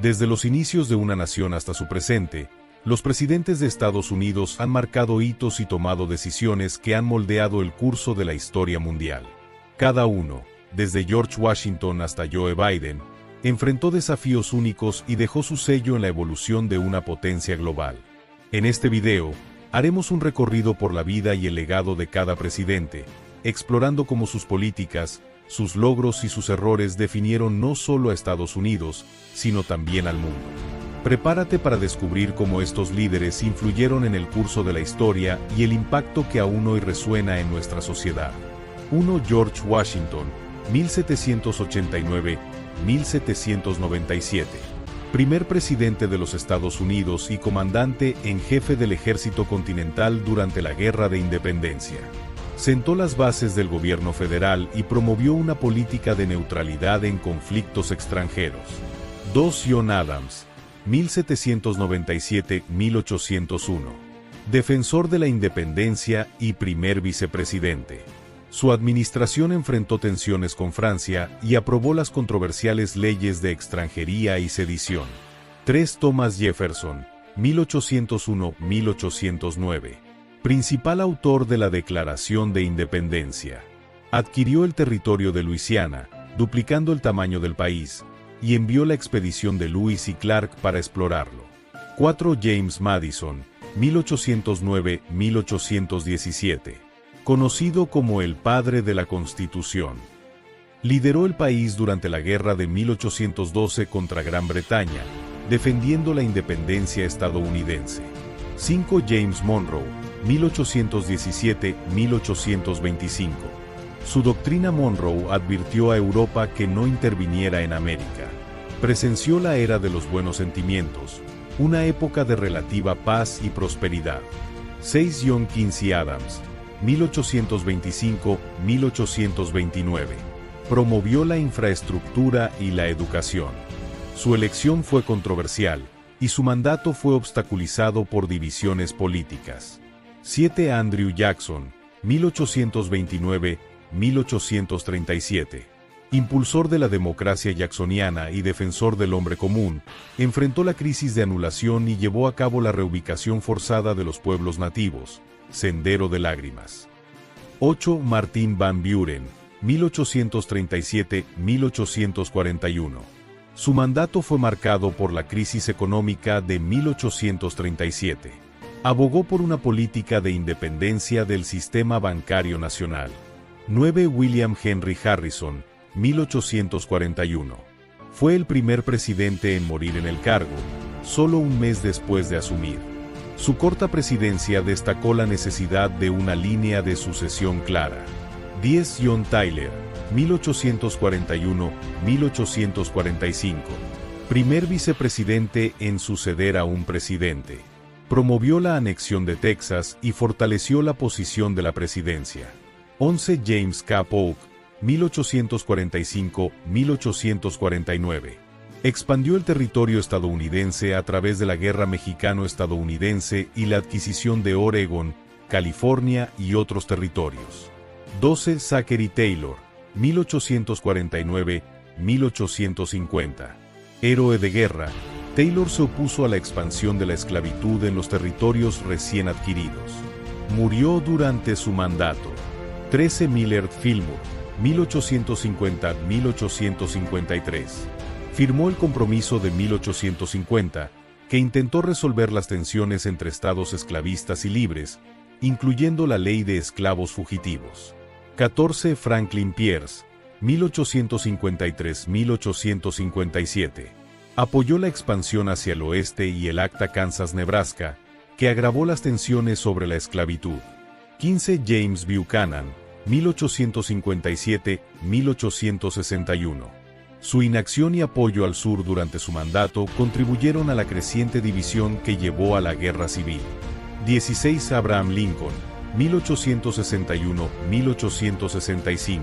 Desde los inicios de una nación hasta su presente, los presidentes de Estados Unidos han marcado hitos y tomado decisiones que han moldeado el curso de la historia mundial. Cada uno, desde George Washington hasta Joe Biden, enfrentó desafíos únicos y dejó su sello en la evolución de una potencia global. En este video, haremos un recorrido por la vida y el legado de cada presidente, explorando cómo sus políticas, sus logros y sus errores definieron no solo a Estados Unidos, sino también al mundo. Prepárate para descubrir cómo estos líderes influyeron en el curso de la historia y el impacto que aún hoy resuena en nuestra sociedad. 1. George Washington, 1789-1797. Primer presidente de los Estados Unidos y comandante en jefe del Ejército Continental durante la Guerra de Independencia. Sentó las bases del gobierno federal y promovió una política de neutralidad en conflictos extranjeros. 2. John Adams, 1797-1801. Defensor de la independencia y primer vicepresidente. Su administración enfrentó tensiones con Francia y aprobó las controversiales leyes de extranjería y sedición. 3. Thomas Jefferson, 1801-1809. Principal autor de la Declaración de Independencia. Adquirió el territorio de Luisiana, duplicando el tamaño del país, y envió la expedición de Lewis y Clark para explorarlo. 4. James Madison, 1809-1817. Conocido como el padre de la Constitución. Lideró el país durante la Guerra de 1812 contra Gran Bretaña, defendiendo la independencia estadounidense. 5. James Monroe, 1817-1825. Su doctrina Monroe advirtió a Europa que no interviniera en América. Presenció la era de los buenos sentimientos, una época de relativa paz y prosperidad. 6. John Quincy Adams, 1825-1829. Promovió la infraestructura y la educación. Su elección fue controversial, y su mandato fue obstaculizado por divisiones políticas. 7. Andrew Jackson, 1829-1837. Impulsor de la democracia jacksoniana y defensor del hombre común, enfrentó la crisis de anulación y llevó a cabo la reubicación forzada de los pueblos nativos, Sendero de Lágrimas. 8. Martin Van Buren, 1837-1841. Su mandato fue marcado por la crisis económica de 1837. Abogó por una política de independencia del sistema bancario nacional. 9. William Henry Harrison, 1841. Fue el primer presidente en morir en el cargo, solo un mes después de asumir. Su corta presidencia destacó la necesidad de una línea de sucesión clara. 10. John Tyler, 1841-1845. Primer vicepresidente en suceder a un presidente. Promovió la anexión de Texas y fortaleció la posición de la presidencia. 11. James K. Polk, 1845-1849. Expandió el territorio estadounidense a través de la Guerra Mexicano-Estadounidense y la adquisición de Oregón, California y otros territorios. 12. Zachary Taylor, 1849-1850. Héroe de guerra, Taylor se opuso a la expansión de la esclavitud en los territorios recién adquiridos. Murió durante su mandato. 13. Millard Fillmore, 1850-1853. Firmó el Compromiso de 1850, que intentó resolver las tensiones entre estados esclavistas y libres, incluyendo la ley de esclavos fugitivos. 14. Franklin Pierce, 1853-1857. Apoyó la expansión hacia el oeste y el Acta Kansas-Nebraska, que agravó las tensiones sobre la esclavitud. 15. James Buchanan, 1857-1861. Su inacción y apoyo al sur durante su mandato contribuyeron a la creciente división que llevó a la Guerra Civil. 16. Abraham Lincoln, 1861-1865.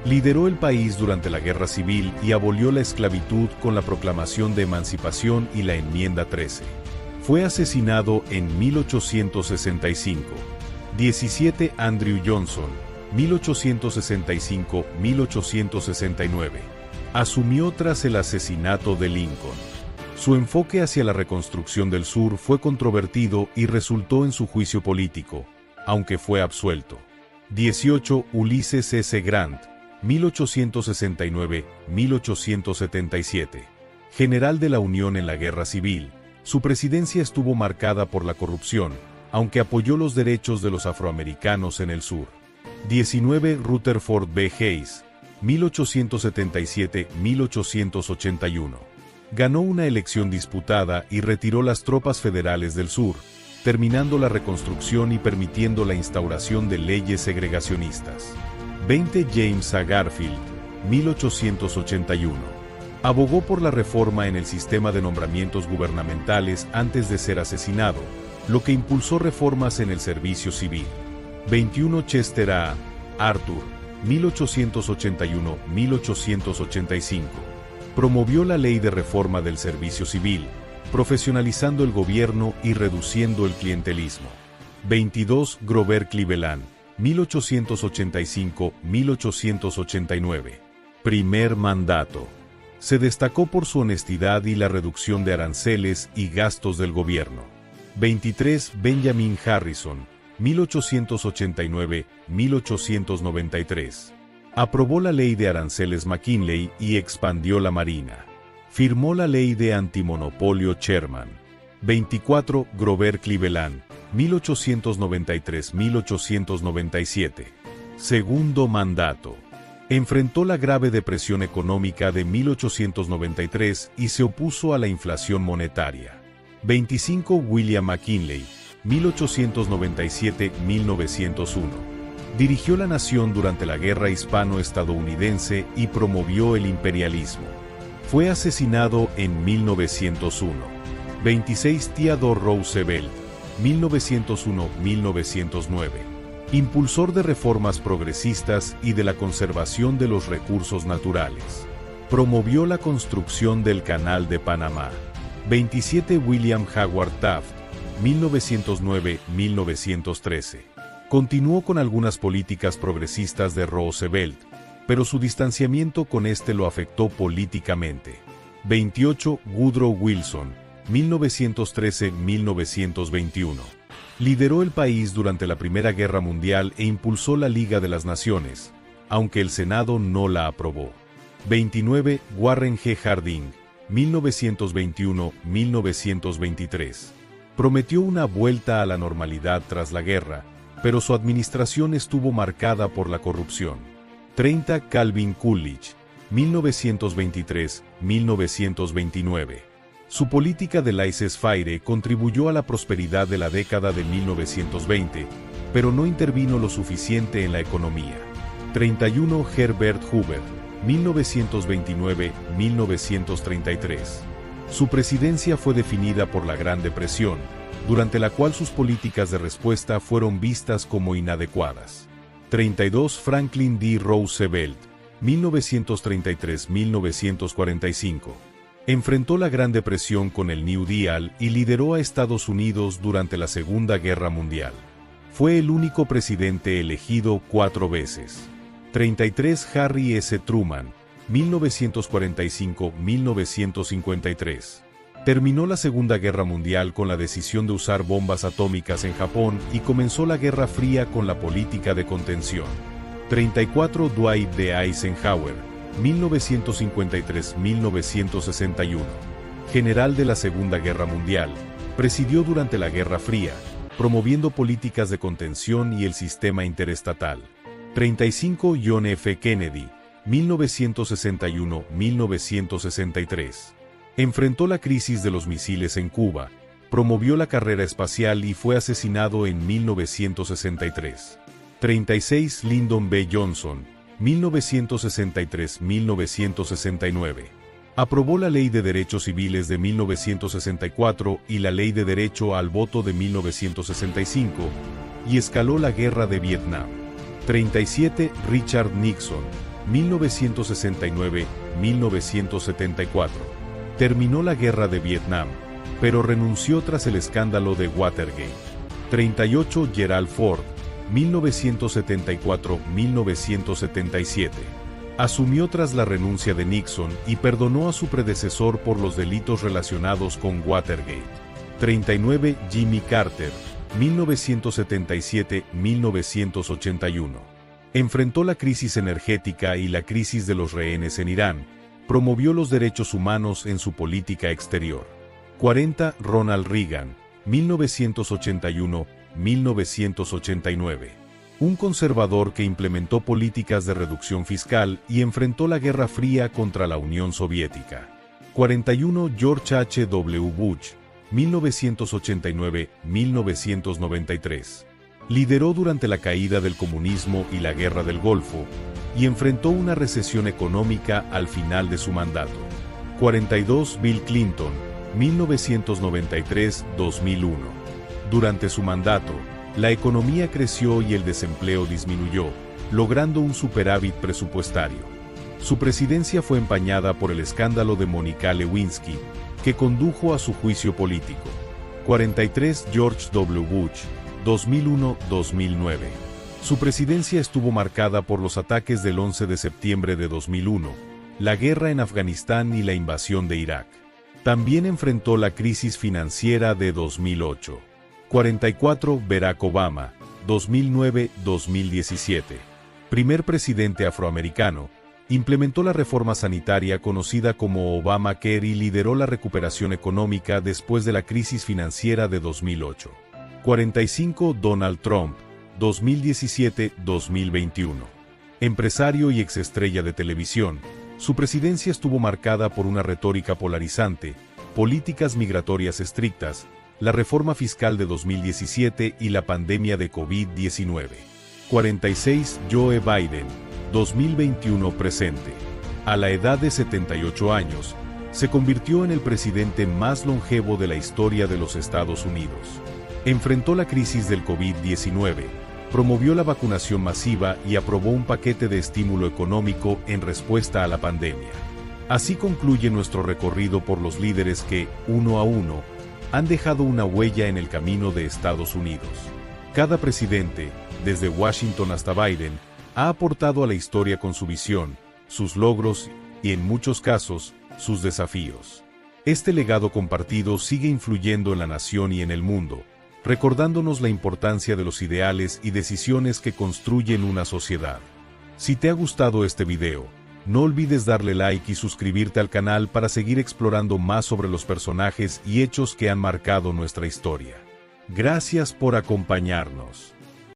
Lideró el país durante la Guerra Civil y abolió la esclavitud con la Proclamación de Emancipación y la Enmienda 13. Fue asesinado en 1865. 17. Andrew Johnson, 1865-1869. Asumió tras el asesinato de Lincoln. Su enfoque hacia la reconstrucción del sur fue controvertido y resultó en su juicio político, aunque fue absuelto. 18. Ulysses S. Grant, 1869-1877. General de la Unión en la Guerra Civil, su presidencia estuvo marcada por la corrupción, aunque apoyó los derechos de los afroamericanos en el sur. 19. Rutherford B. Hayes, 1877-1881. Ganó una elección disputada y retiró las tropas federales del sur, terminando la reconstrucción y permitiendo la instauración de leyes segregacionistas. 20. James A. Garfield, 1881. Abogó por la reforma en el sistema de nombramientos gubernamentales antes de ser asesinado, lo que impulsó reformas en el servicio civil. 21. Chester A. Arthur, 1881-1885. Promovió la ley de reforma del servicio civil, profesionalizando el gobierno y reduciendo el clientelismo. 22. Grover Cleveland, 1885-1889. Primer mandato. Se destacó por su honestidad y la reducción de aranceles y gastos del gobierno. 23. Benjamin Harrison, 1889-1893. Aprobó la ley de aranceles McKinley y expandió la Marina. Firmó la ley de antimonopolio Sherman. 24. Grover Cleveland, 1893-1897. Segundo mandato. Enfrentó la grave depresión económica de 1893 y se opuso a la inflación monetaria. 25. William McKinley, 1897-1901. Dirigió la nación durante la Guerra Hispano-Estadounidense y promovió el imperialismo. Fue asesinado en 1901. 26. Theodore Roosevelt, 1901-1909. Impulsor de reformas progresistas y de la conservación de los recursos naturales. Promovió la construcción del Canal de Panamá. 27. William Howard Taft, 1909-1913. Continuó con algunas políticas progresistas de Roosevelt, pero su distanciamiento con este lo afectó políticamente. 28. Woodrow Wilson, 1913-1921. Lideró el país durante la Primera Guerra Mundial e impulsó la Liga de las Naciones, aunque el Senado no la aprobó. 29. Warren G. Harding, 1921-1923. Prometió una vuelta a la normalidad tras la guerra, pero su administración estuvo marcada por la corrupción. 30. Calvin Coolidge, 1923-1929. Su política de laissez-faire contribuyó a la prosperidad de la década de 1920, pero no intervino lo suficiente en la economía. 31. Herbert Hoover, 1929-1933. Su presidencia fue definida por la Gran Depresión, durante la cual sus políticas de respuesta fueron vistas como inadecuadas. 32. Franklin D. Roosevelt, 1933-1945. Enfrentó la Gran Depresión con el New Deal y lideró a Estados Unidos durante la Segunda Guerra Mundial. Fue el único presidente elegido 4 veces. 33. Harry S. Truman, 1945-1953. Terminó la Segunda Guerra Mundial con la decisión de usar bombas atómicas en Japón y comenzó la Guerra Fría con la política de contención. 34. Dwight D. Eisenhower, 1953-1961. General de la Segunda Guerra Mundial, presidió durante la Guerra Fría, promoviendo políticas de contención y el sistema interestatal. 35. John F. Kennedy, 1961-1963. Enfrentó la crisis de los misiles en Cuba, promovió la carrera espacial y fue asesinado en 1963. 36. Lyndon B. Johnson, 1963-1969. Aprobó la Ley de Derechos Civiles de 1964 y la Ley de Derecho al Voto de 1965, y escaló la Guerra de Vietnam. 37. Richard Nixon, 1969-1974. Terminó la Guerra de Vietnam, pero renunció tras el escándalo de Watergate. 38. Gerald Ford, 1974-1977. Asumió tras la renuncia de Nixon y perdonó a su predecesor por los delitos relacionados con Watergate. 39. Jimmy Carter, 1977-1981. Enfrentó la crisis energética y la crisis de los rehenes en Irán. Promovió los derechos humanos en su política exterior. 40. Ronald Reagan, 1981-1989. Un conservador que implementó políticas de reducción fiscal y enfrentó la Guerra Fría contra la Unión Soviética. 41. George H. W. Bush, 1989-1993. Lideró durante la caída del comunismo y la Guerra del Golfo, y enfrentó una recesión económica al final de su mandato. 42. Bill Clinton, 1993-2001. Durante su mandato, la economía creció y el desempleo disminuyó, logrando un superávit presupuestario. Su presidencia fue empañada por el escándalo de Mónica Lewinsky, que condujo a su juicio político. 43. George W. Bush, 2001-2009. Su presidencia estuvo marcada por los ataques del 11 de septiembre de 2001, la guerra en Afganistán y la invasión de Irak. También enfrentó la crisis financiera de 2008. 44. Barack Obama, 2009-2017. Primer presidente afroamericano, implementó la reforma sanitaria conocida como Obamacare y lideró la recuperación económica después de la crisis financiera de 2008. 45. Donald Trump, 2017-2021. Empresario y exestrella de televisión, su presidencia estuvo marcada por una retórica polarizante, políticas migratorias estrictas, la reforma fiscal de 2017 y la pandemia de COVID-19. 46. Joe Biden, 2021 presente. A la edad de 78 años, se convirtió en el presidente más longevo de la historia de los Estados Unidos. Enfrentó la crisis del COVID-19, promovió la vacunación masiva y aprobó un paquete de estímulo económico en respuesta a la pandemia. Así concluye nuestro recorrido por los líderes que, uno a uno, han dejado una huella en el camino de Estados Unidos. Cada presidente, desde Washington hasta Biden, ha aportado a la historia con su visión, sus logros y, en muchos casos, sus desafíos. Este legado compartido sigue influyendo en la nación y en el mundo, recordándonos la importancia de los ideales y decisiones que construyen una sociedad. Si te ha gustado este video, no olvides darle like y suscribirte al canal para seguir explorando más sobre los personajes y hechos que han marcado nuestra historia. Gracias por acompañarnos.